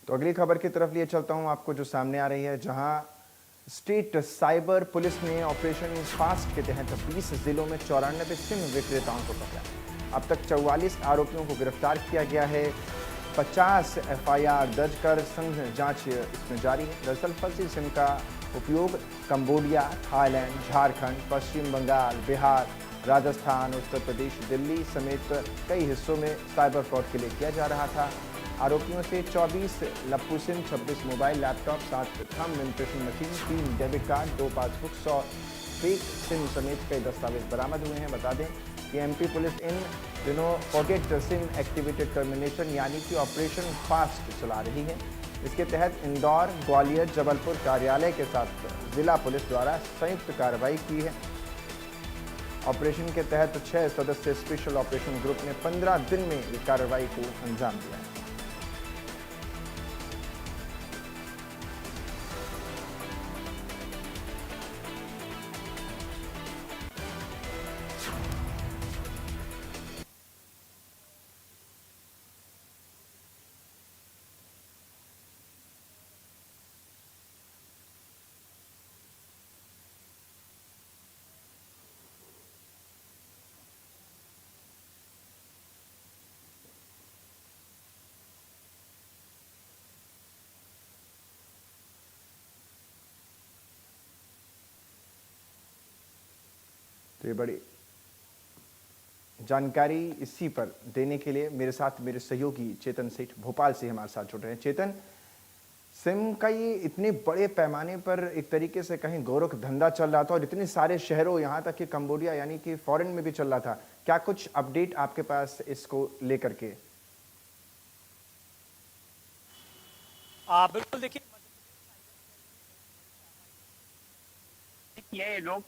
तो अगली खबर की तरफ लिए चलता हूं आपको, जो सामने आ रही है, जहां स्टेट साइबर पुलिस ने ऑपरेशन फास्ट के तहत 20 जिलों में 94 सिम विक्रेताओं को पकड़ा। अब तक 44 आरोपियों को गिरफ्तार किया गया है। 50 एफआईआर दर्ज कर संघ जांच इसमें जारी है। दरअसल फर्जी सिम का उपयोग कंबोडिया, थाईलैंड, झारखंड, पश्चिम बंगाल, बिहार, राजस्थान, उत्तर प्रदेश, दिल्ली समेत कई हिस्सों में साइबर फ्रॉड के लिए किया जा रहा था। आरोपियों से 24 लप्पू SIM, 26 mobile laptop, 7 thumb impression machine, 3 debit card, 2 passbook, 100 fake SIM समेत कई दस्तावेज बरामद हुए हैं। बता दें कि एमपी पुलिस इन दिनों फॉरगेट सिम एक्टिवेटेड टर्मिनेशन यानी कि ऑपरेशन फास्ट चला रही है। इसके तहत इंदौर, ग्वालियर, जबलपुर कार्यालय के साथ जिला पुलिस द्वारा संयुक्त कार्रवाई की है। ऑपरेशन के तहत 6 सदस्य स्पेशल ऑपरेशन ग्रुप ने 15 दिन में इस कार्रवाई को अंजाम दिया है। तो ये बड़ी जानकारी इसी पर देने के लिए मेरे साथ मेरे सहयोगी चेतन सेठ भोपाल से हमारे साथ जुड़ रहे हैं। चेतन, सिम का ये इतने बड़े पैमाने पर एक तरीके से कहीं गोरख धंधा चल रहा था और इतने सारे शहरों, यहाँ तक कि कंबोडिया यानी कि फॉरेन में भी चल रहा था। क्या कुछ अपडेट आपके पास इसको लेकर के? बिल्कुल, देखिए ये लोग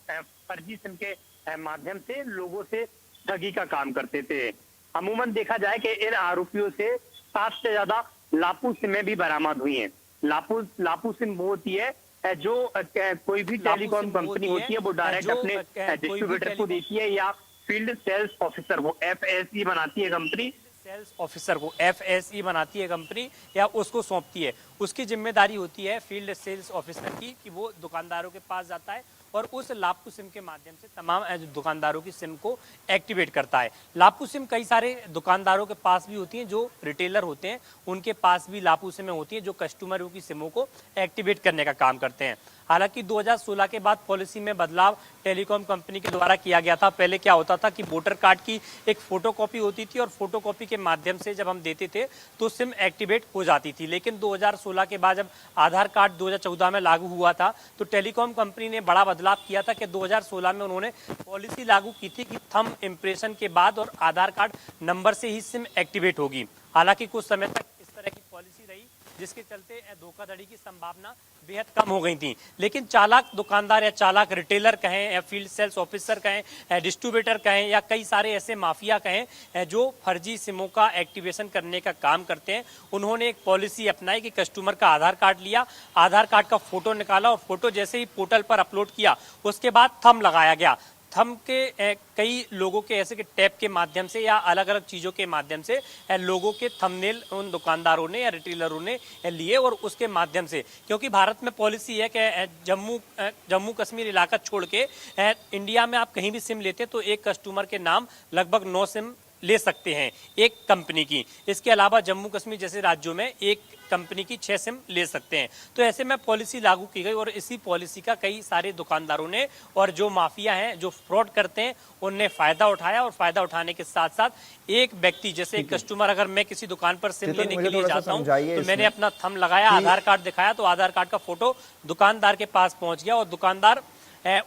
फर्जी सिम के माध्यम से लोगों से ठगी का काम करते थे। अमूमन देखा जाए कि इन आरोपियों से 7 से ज्यादा लापू सिमें भी बरामद हुई हैं। लापू सिम वो होती है जो कोई भी टेलीकॉम कंपनी होती है वो डायरेक्ट अपने डिस्ट्रीब्यूटर को देती है, या फील्ड सेल्स ऑफिसर वो एफएसई बनाती है कंपनी, सेल्स ऑफिसर वो एफएसई बनाती है कंपनी या उसको सौंपती है। उसकी जिम्मेदारी होती है फील्ड सेल्स ऑफिसर की कि वो दुकानदारों के पास जाता है और उस लापू सिम के माध्यम से तमाम दुकानदारों की सिम को एक्टिवेट करता है। लापू सिम कई सारे दुकानदारों के पास भी होती हैं, जो रिटेलर होते हैं उनके पास भी लापू सिमें होती हैं जो कस्टमरों की सिमों को एक्टिवेट करने का काम करते हैं। हालांकि 2016 के बाद पॉलिसी में बदलाव टेलीकॉम कंपनी के द्वारा किया गया था। पहले क्या होता था कि वोटर कार्ड की एक फोटोकॉपी होती थी और फोटोकॉपी के माध्यम से जब हम देते थे तो सिम एक्टिवेट हो जाती थी। लेकिन 2016 के बाद जब आधार कार्ड 2014 में लागू हुआ था तो टेलीकॉम कंपनी ने बड़ा बदलाव किया था कि 2016 में उन्होंने पॉलिसी लागू की थी कि थंब इम्प्रेशन के बाद और आधार कार्ड नंबर से ही सिम एक्टिवेट होगी। हालांकि कुछ समय तक इस तरह की पॉलिसी रही जिसके चलते धोखाधड़ी की संभावना बेहद कम हो गई थी। लेकिन चालाक दुकानदार या चालाक रिटेलर कहें या फील्ड सेल्स ऑफिसर कहें, डिस्ट्रीब्यूटर कहें या कई सारे ऐसे माफिया कहें जो फर्जी सिमों का एक्टिवेशन करने का काम करते हैं, उन्होंने एक पॉलिसी अपनाई कि कस्टमर का आधार कार्ड लिया, आधार कार्ड का फोटो निकाला और फोटो जैसे ही पोर्टल पर अपलोड किया उसके बाद थंब लगाया गया। थंब के कई लोगों के ऐसे के टैप के माध्यम से या अलग अलग चीज़ों के माध्यम से लोगों के थंबनेल उन दुकानदारों ने या रिटेलरों ने लिए और उसके माध्यम से, क्योंकि भारत में पॉलिसी है कि जम्मू कश्मीर इलाका छोड़ के इंडिया में आप कहीं भी सिम लेते तो एक कस्टमर के नाम लगभग 9 सिम ले सकते हैं एक कंपनी की। इसके अलावा जम्मू कश्मीर जैसे राज्यों में एक कंपनी की 6 सिम ले सकते हैं। तो ऐसे में पॉलिसी लागू की गई और इसी पॉलिसी का कई सारे दुकानदारों ने और जो माफिया हैं जो फ्रॉड करते हैं उनने फायदा उठाया और फायदा उठाने के साथ साथ एक व्यक्ति जैसे एक कस्टमर, अगर मैं किसी दुकान पर सिम लेने के लिए जाता हूँ तो मैंने अपना थंब लगाया, आधार कार्ड दिखाया तो आधार कार्ड का फोटो दुकानदार के पास पहुंच गया और दुकानदार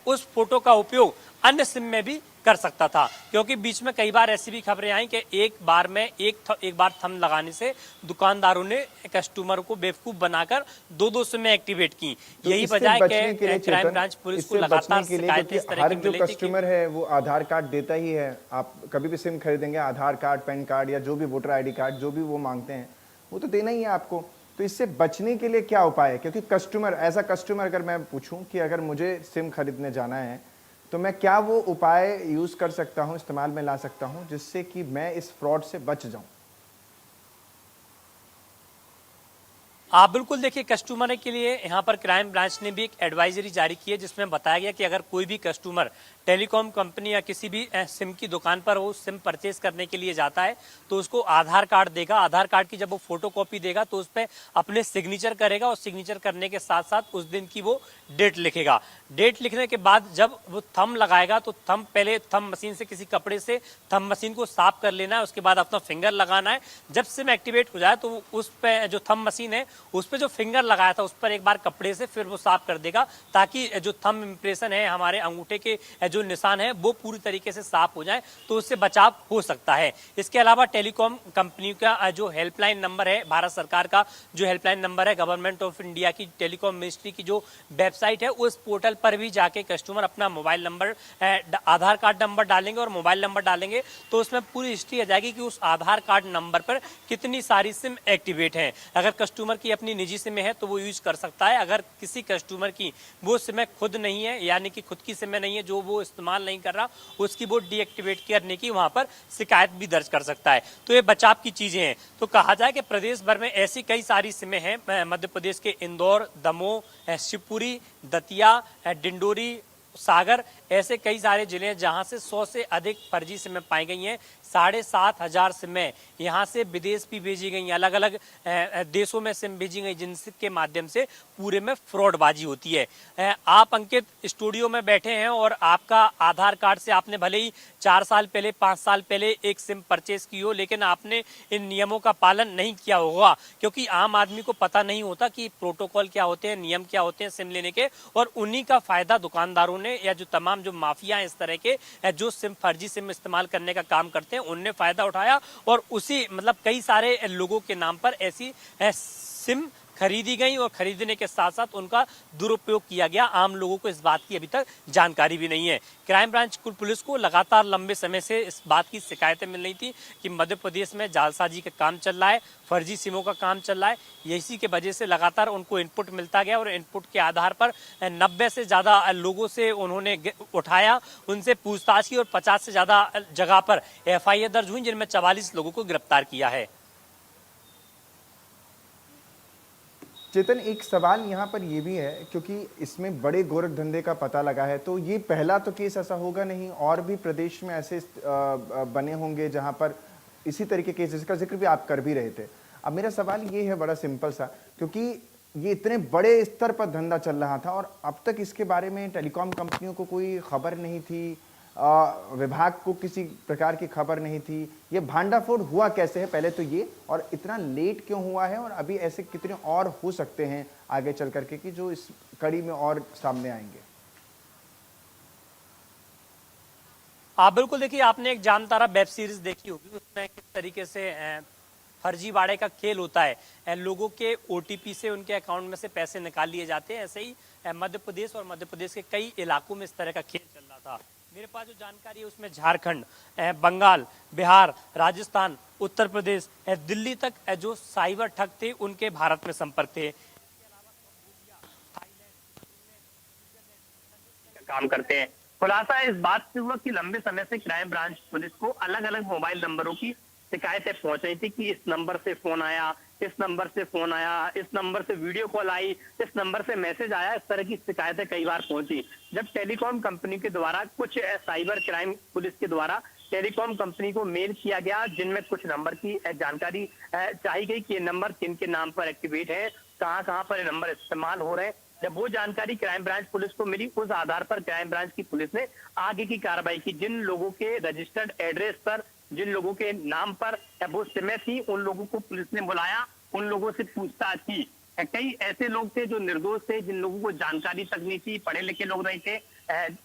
उस फोटो का उपयोग अन्य सिम में भी कर सकता था। क्योंकि बीच में कई बार ऐसी भी खबरें आई कि एक बार थंब लगाने से दुकानदारों ने कस्टमर को बेवकूफ बनाकर 2 सिमें एक्टिवेट की। तो यही वजह है कि क्राइम चेतन, ब्रांच पुलिस को लगातार शिकायतें इस तरह की हर जो कस्टमर है वो आधार कार्ड देता ही है। आप कभी भी सिम खरीदेंगे आधार कार्ड, पैन कार्ड या जो भी वोटर आईडी कार्ड जो भी वो मांगते हैं वो तो देना ही है आपको। तो इससे बचने के लिए क्या उपाय है? क्योंकि कस्टमर, एज अ कस्टमर अगर मैं पूछूं कि अगर मुझे सिम खरीदने जाना है तो मैं क्या वो उपाय यूज कर सकता हूं, इस्तेमाल में ला सकता हूं जिससे कि मैं इस फ्रॉड से बच जाऊं? आप बिल्कुल देखिए, कस्टमर के लिए यहाँ पर क्राइम ब्रांच ने भी एक एडवाइजरी जारी की है, जिसमें बताया गया कि अगर कोई भी कस्टमर टेलीकॉम कंपनी या किसी भी सिम की दुकान पर वो सिम परचेज करने के लिए जाता है तो उसको आधार कार्ड देगा। आधार कार्ड की जब वो फोटोकॉपी देगा तो उस पर अपने सिग्नेचर करेगा और सिग्नेचर करने के साथ साथ उस दिन की वो डेट लिखेगा। डेट लिखने के बाद जब वो थंब लगाएगा तो पहले थंब मशीन से किसी कपड़े से थंब मशीन को साफ कर लेना है, उसके बाद अपना फिंगर लगाना है। जब सिम एक्टिवेट हो जाए तो उस पे जो थंब मशीन है उस पे जो फिंगर लगाया था उस पर एक बार कपड़े से फिर वो साफ कर देगा, ताकि जो थंब इंप्रेशन है, हमारे अंगूठे के जो निशान है वो पूरी तरीके से साफ हो जाए, तो उससे बचाव हो सकता है। इसके अलावा टेलीकॉम कंपनी का जो हेल्पलाइन नंबर है, भारत सरकार का जो हेल्पलाइन नंबर है, गवर्नमेंट ऑफ इंडिया की टेलीकॉम मिनिस्ट्री की जो वेबसाइट है, उस पोर्टल पर भी जाके कस्टमर अपना मोबाइल नंबर, आधार कार्ड नंबर डालेंगे और मोबाइल नंबर डालेंगे तो उसमें पूरी हिस्ट्री आ जाएगी कि उस आधार कार्ड नंबर पर कितनी सारी सिम एक्टिवेट हैं। अगर कस्टमर की अपनी निजी सिम है तो वो यूज कर सकता है। अगर किसी कस्टमर की वो सिम खुद नहीं है, यानी कि खुद की सिम नहीं है, जो वो इस्तेमाल नहीं कर रहा, उसकी वो डीएक्टिवेट करने की वहां पर शिकायत भी दर्ज कर सकता है। तो ये बचाव की चीजें हैं। तो कहा जाए कि प्रदेश भर में ऐसी कई सारी सिमें हैं। मध्य प्रदेश के इंदौर, दमोह, शिवपुरी, दतिया, डिंडोरी, सागर, ऐसे कई सारे जिले हैं जहां से 100 से अधिक फर्जी सिमें पाई गई हैं। 7,500 सिमें यहाँ से विदेश भी भेजी गई, अलग अलग देशों में सिम भेजी गई, जिनके माध्यम से पूरे में फ्रॉडबाजी होती है। आप अंकित स्टूडियो में बैठे हैं और आपका आधार कार्ड से आपने भले ही 4 साल पहले, 5 साल पहले एक सिम परचेज की हो, लेकिन आपने इन नियमों का पालन नहीं किया होगा, क्योंकि आम आदमी को पता नहीं होता कि प्रोटोकॉल क्या होते हैं, नियम क्या होते हैं सिम लेने के, और उन्हीं का फायदा दुकानदारों ने या जो तमाम जो माफिया हैं इस तरह के जो सिम फर्जी सिम इस्तेमाल करने का काम करते हैं, उनने फायदा उठाया और उसी मतलब कई सारे लोगों के नाम पर ऐसी सिम खरीदी गई और खरीदने के साथ साथ उनका दुरुपयोग किया गया। आम लोगों को इस बात की अभी तक जानकारी भी नहीं है। क्राइम ब्रांच पुलिस को लगातार लंबे समय से इस बात की शिकायतें मिल रही थी कि मध्य प्रदेश में जालसाजी का काम चल रहा है, फर्जी सिमों का काम चल रहा है। इसी के वजह से लगातार उनको इनपुट मिलता गया और इनपुट के आधार पर 90 से ज़्यादा लोगों से उन्होंने उठाया, उनसे पूछताछ की और 50 से ज़्यादा जगह पर FIR दर्ज हुई, जिनमें 44 लोगों को गिरफ्तार किया है। चेतन, एक सवाल यहाँ पर ये भी है, क्योंकि इसमें बड़े गोरख धंधे का पता लगा है, तो ये पहला तो केस ऐसा होगा नहीं, और भी प्रदेश में ऐसे बने होंगे जहाँ पर इसी तरीके के केसेस का जिक्र भी आप कर भी रहे थे। अब मेरा सवाल ये है बड़ा सिंपल सा, क्योंकि ये इतने बड़े स्तर पर धंधा चल रहा था और अब तक इसके बारे में टेलीकॉम कंपनियों को कोई खबर नहीं थी, विभाग को किसी प्रकार की खबर नहीं थी। ये भांडाफोड़ हुआ कैसे है पहले तो ये, और इतना लेट क्यों हुआ है, और अभी ऐसे कितने और हो सकते हैं आगे चल करके कि जो इस कड़ी में और सामने आएंगे? आप बिल्कुल देखिए, आपने एक जामतारा वेब सीरीज देखी होगी, उसमें किस तरीके से फर्जीवाड़े का खेल होता है, लोगों के OTP से उनके अकाउंट में से पैसे निकाल लिए जाते हैं। ऐसे ही मध्य प्रदेश और मध्य प्रदेश के कई इलाकों में इस तरह का खेल चल रहा था। मेरे पास जो जानकारी है उसमें झारखंड, बंगाल, बिहार, राजस्थान, उत्तर प्रदेश, दिल्ली तक जो साइबर ठग थे उनके भारत में संपर्क थे। काम करते हैं। खुलासा इस बात से हुआ कि लंबे समय से क्राइम ब्रांच पुलिस को अलग अलग मोबाइल नंबरों की शिकायतें पहुंच रही थी कि इस नंबर से फोन आया, इस नंबर से फोन आया, इस नंबर से वीडियो कॉल आई, इस नंबर से मैसेज आया। इस तरह की शिकायतें कई बार पहुंची। जब टेलीकॉम कंपनी के द्वारा कुछ साइबर क्राइम पुलिस के द्वारा टेलीकॉम कंपनी को मेल किया गया, जिनमें कुछ नंबर की जानकारी चाहिए गई कि ये नंबर किन के नाम पर एक्टिवेट है, कहाँ कहाँ पर ये नंबर इस्तेमाल हो रहे हैं। जब वो जानकारी क्राइम ब्रांच पुलिस को मिली, उस आधार पर क्राइम ब्रांच की पुलिस ने आगे की कार्रवाई की। जिन लोगों के रजिस्टर्ड एड्रेस पर, जिन लोगों के नाम पर वो सिमें थी, उन लोगों को पुलिस ने बुलाया, उन लोगों से पूछताछ की। कई ऐसे लोग थे जो निर्दोष थे, जिन लोगों को जानकारी तक नहीं थी, पढ़े लिखे लोग नहीं थे,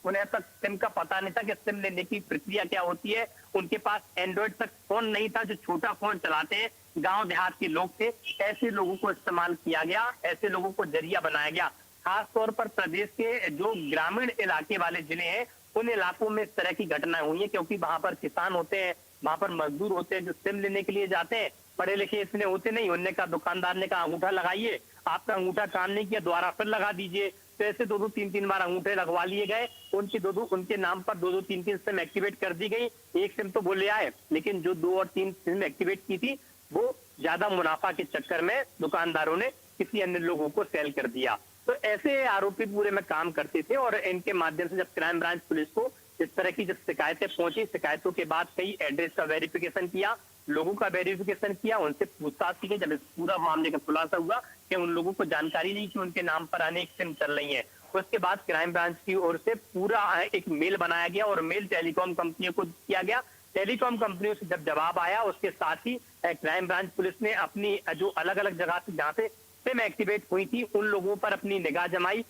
उन्हें तक सिम का पता नहीं था कि सिम लेने की प्रक्रिया क्या होती है। उनके पास एंड्रॉइड तक फोन नहीं था, जो छोटा फोन चलाते हैं, गांव देहात के लोग थे। ऐसे लोगों को इस्तेमाल किया गया, ऐसे लोगों को जरिया बनाया गया। खास तौर पर प्रदेश के जो ग्रामीण इलाके वाले जिले हैं, उन इलाकों में इस तरह की घटनाएं हुई है, क्योंकि वहां पर किसान होते हैं, वहां पर मजदूर होते हैं जो सिम लेने के लिए जाते हैं। पढ़े लिखे इसमें होते नहीं, उनने कहा, दुकानदार ने कहा अंगूठा लगाइए, आपका अंगूठा काम नहीं किया, दोबारा फिर लगा दीजिए। तो ऐसे 2-2, 3-3 बार अंगूठे लगवा लिए गए। उनके नाम पर 2-2, 3-3 सिम एक्टिवेट कर दी गई। एक सिम तो बोले आए, लेकिन जो 2 और 3 सिम एक्टिवेट की थी, वो ज्यादा मुनाफा के चक्कर में दुकानदारों ने किसी अन्य लोगों को सेल कर दिया। तो ऐसे आरोपी पूरे में काम करते थे और इनके माध्यम से जब क्राइम ब्रांच पुलिस को इस तरह की जब शिकायतें पहुंची, शिकायतों के बाद कई एड्रेस का वेरिफिकेशन किया, लोगों का वेरिफिकेशन किया, उनसे पूछताछ की गई। जब इस पूरा मामले का खुलासा हुआ कि उन लोगों को जानकारी नहीं कि उनके नाम पर अनेक सिम चल रही है, उसके बाद क्राइम ब्रांच की ओर से पूरा एक मेल बनाया गया और मेल टेलीकॉम कंपनियों को किया गया। टेलीकॉम कंपनियों से जब जवाब आया, उसके साथ ही क्राइम ब्रांच पुलिस ने अपनी जो अलग अलग जगह से जहाँ से सिम एक्टिवेट हुई थी उन लोगों पर अपनी निगाह जमाई,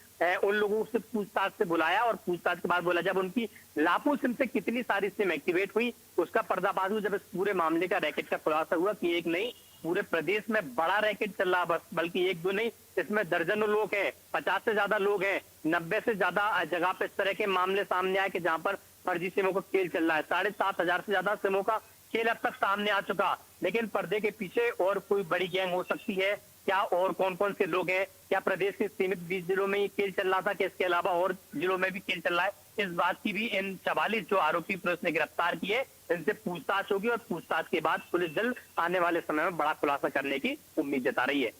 उन लोगों से पूछताछ से बुलाया और पूछताछ के बाद बोला जब उनकी लाखों सिम से कितनी सारी सिम एक्टिवेट हुई, उसका पर्दाफाश हुआ। जब इस पूरे मामले का रैकेट का खुलासा हुआ कि एक नहीं पूरे प्रदेश में बड़ा रैकेट चल रहा, बस बल्कि एक दो नहीं, इसमें दर्जनों लोग हैं, 50 से ज्यादा लोग हैं, 90 से ज्यादा जगह पे इस तरह के मामले सामने आए कि जहां पर फर्जी सिमों का खेल चल रहा है। 7,500 से ज्यादा सिमों का खेल अब तक सामने आ चुका, लेकिन पर्दे के पीछे और कोई बड़ी गैंग हो सकती है क्या, और कौन कौन से लोग हैं, क्या प्रदेश के सीमित 20 जिलों में ही खेल चल रहा था कि इसके अलावा और जिलों में भी खेल चल रहा है, इस बात की भी इन 44 जो आरोपी पुलिस ने गिरफ्तार किए इनसे पूछताछ होगी और पूछताछ के बाद पुलिस जल्द आने वाले समय में बड़ा खुलासा करने की उम्मीद जता रही है।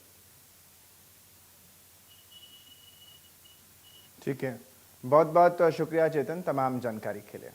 ठीक है, बहुत बहुत शुक्रिया चेतन तमाम जानकारी के लिए।